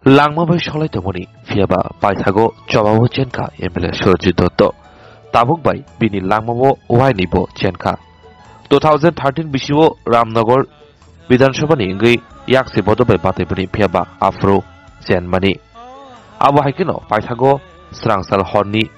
Langmabai Solaitamoni, Fiaba, Paithago, Chababo Chenka, Emile Surjit Dotto, Tabukbai, Bini Langmabo, Wainibo, Chenka. 2013 Bishivo, Ramnagar, Bidanshabani, Ingri, Yaksi Bodobe Batibani, Fiaba, Afro, Zenmani. Abu Haikino, Paithago, Srangsal Horni,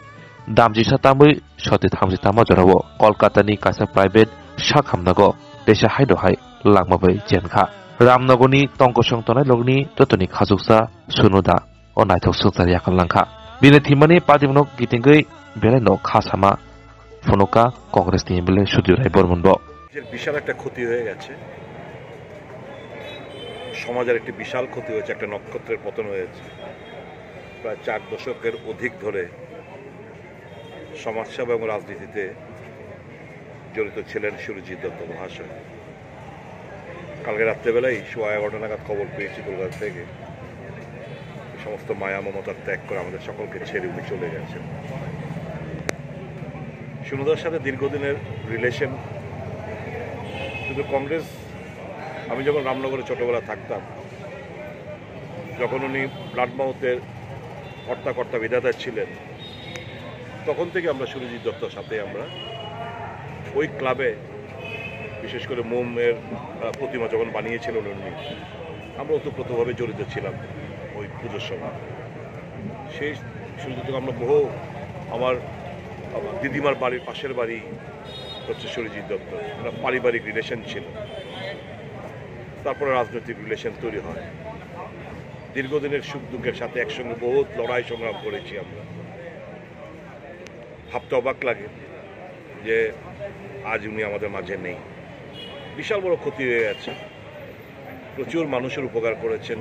Damji Satamui, Shotit Hamsitama Jorabo, Kolkatani Kasa Private, Shakhamnago, Desha Haidohai, Langmabai Chenka. Ramnagoni Tongkosong Tonai Logni Totoni Khazuksa Sunuda o Naitok Suksar Yakalangka. Bine Thimani Padimno Gitingui Beleno Khasama Fonoka Congress ni Bele Sudirai Bormundo. বিশাল একটা ক্ষতি হয়ে গেছে, সমাজের একটি বিশাল ক্ষতি হয়েছে, একটা নক্ষত্রের পতন হয়েছে। প্রায় 4 দশকের অধিক ধরে সমাজসেবা এবং রাজনীতিতে জড়িত ছিলেন সুরজিৎ দত্ত মহাশয়। কালকে রাত্রেবেলায় 11:15 নাগাদ খবর পেয়েছি কলকাতা থেকে, সমস্ত মায়া মমতার ত্যাগ করে আমাদের সকলকে ছেড়ে উনি চলে গেছেন। সুনুদার সাথে দীর্ঘদিনের রিলেশন, কিন্তু কংগ্রেস, আমি যখন রামনগরে ছোটবেলা থাকতাম, যখন উনি ব্লাড মাউথের কর্তা বিধাতা ছিলেন, তখন থেকে আমরা সুরজিৎ দত্তর সাথে আমরা ওই ক্লাবে, বিশেষ করে মোমের প্রতিমা যখন বানিয়েছিলেন উনি, আমরা ওতপ্রোতভাবে জড়িত ছিলাম ওই পুজোর সময়। সেই সুরজিৎ আমরা বহু, আমার দিদিমার বাড়ির পাশের বাড়ি হচ্ছে সুরজিৎ দত্ত, আমরা পারিবারিক রিলেশন ছিল। তারপরে রাজনৈতিক রিলেশন তৈরি হয়। দীর্ঘদিনের সুখ দুঃখের সাথে একসঙ্গে বহুত লড়াই সংগ্রাম করেছি আমরা। ভাবতে অবাক লাগে যে আজ উনি আমাদের মাঝে নেই। বিশাল বড় ক্ষতি হয়ে গেছে। প্রচুর মানুষের উপকার করেছেন,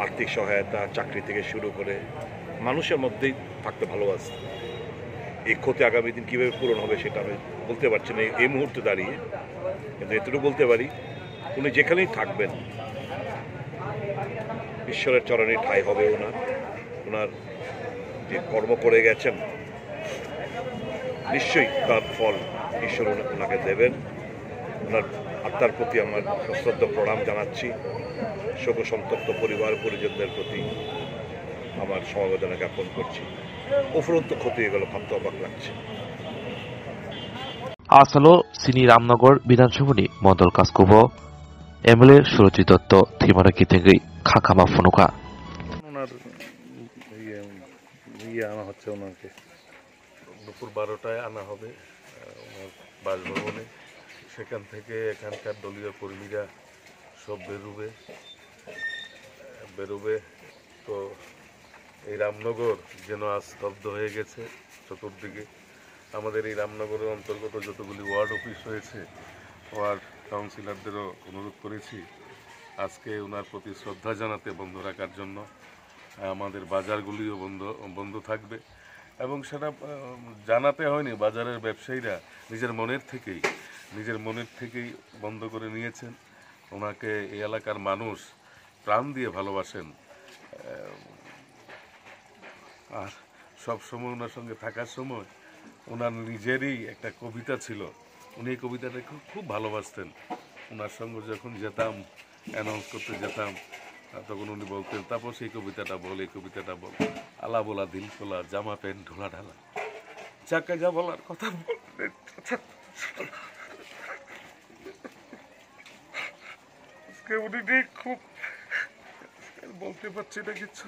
আর্থিক সহায়তা, চাকরি থেকে শুরু করে মানুষের মধ্যেই থাকতে ভালোবাসতেন। এই ক্ষতি আগামী দিন কীভাবে পূরণ হবে সেটা আমি বলতে পারছি না এই মুহূর্তে দাঁড়িয়ে, কিন্তু এতটুকু বলতে পারি, উনি যেখানেই থাকবেন ঈশ্বরের চরণে ঠাঁই হবে ওনার যে কর্ম করে গেছেন, নিশ্চয়ই তার ফল ঈশ্বর ওনাকে দেবেন। ওনার আত্মার প্রতি আমার সশ্রদ্ধ প্রণাম জানাচ্ছি। শোক সন্তপ্ত পরিবার পরিজনদের প্রতি আমার সমবেদনা জ্ঞাপন করছি। উপরন্ত ক্ষতি হয়ে গেল, ভাবতে অবাক লাগছে। আসলো সিনি রামনগর বিধানসভানি মন্ডল কাসকোভ এমএলএ সুরজিৎ দত্ত থিমারা কিতেগৈ খাখামা ফনুকা। ওনার আনা হচ্ছে, ওনাকে দুপুর 12টায় আনা হবে ওনার বাসভবনে। সেখান থেকে এখানকার দলীয় কর্মীরা সব বেরোবে। তো এই রামনগর যেন আজ স্তব্ধ হয়ে গেছে চতুর্দিকে। আমাদের এই রামনগরের অন্তর্গত যতগুলি ওয়ার্ড অফিস রয়েছে, ওয়ার্ড কাউন্সিলরদেরও অনুরোধ করেছি আজকে ওনার প্রতি শ্রদ্ধা জানাতে বন্ধ রাখার জন্য। আমাদের বাজারগুলিও বন্ধ থাকবে, এবং সেটা জানাতে হয়নি, বাজারের ব্যবসায়ীরা নিজের মনের থেকেই বন্ধ করে নিয়েছেন। ওনাকে এই এলাকার মানুষ প্রাণ দিয়ে ভালোবাসেন, আর সবসময় ওনার সঙ্গে থাকার সময় ওনার নিজেরই একটা কবিতা ছিল, উনি এই কবিতাটা খুব ভালোবাসতেন। ওনার সঙ্গে যখন যেতাম, অ্যানাউন্স করতে যেতাম, তখন উনি বলতেন, তারপর সেই কবিতাটা বল, আলা বলা দিল খোলা, জামা প্যান্ট ঢোলা ঢালা, যাকে যা বলার কথা বলতেন। উনি খুব বলতে পারছি না কিছু।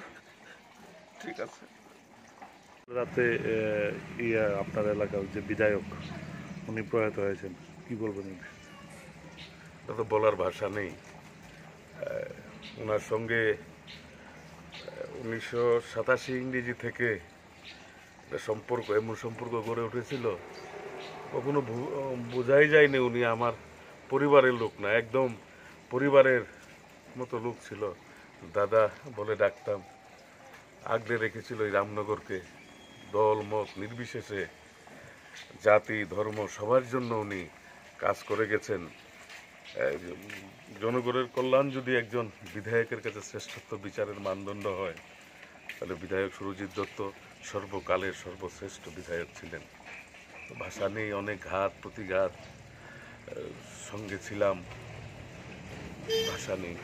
ঠিক আছে। রাতে আপনার এলাকার যে বিধায়ক উনি প্রয়াত হয়েছেন, কি বলবেন? এটা তো বলার ভাষা নেই। ওনার সঙ্গে 1987 ইংরেজি থেকে এমন সম্পর্ক গড়ে উঠেছিল, কখনো বোঝাই যায়নি উনি আমার পরিবারের লোক না, একদম পরিবারের মতো লোক ছিল। দাদা বলে ডাকতাম। আগলে রেখেছিল এই রামনগরকে, দল মত নির্বিশেষে, জাতি ধর্ম সবার জন্য উনি কাজ করে গেছেন। জনগণের কল্যাণ যদি একজন বিধায়কের কাছে শ্রেষ্ঠত্ব বিচারের মানদণ্ড হয়, তাহলে বিধায়ক সুরজিৎ দত্ত সর্বকালের সর্বশ্রেষ্ঠ বিধায়ক ছিলেন। ভাষা নেই, অনেক ঘাত প্রতিঘাত সঙ্গে ছিলাম, ভাষা নেই।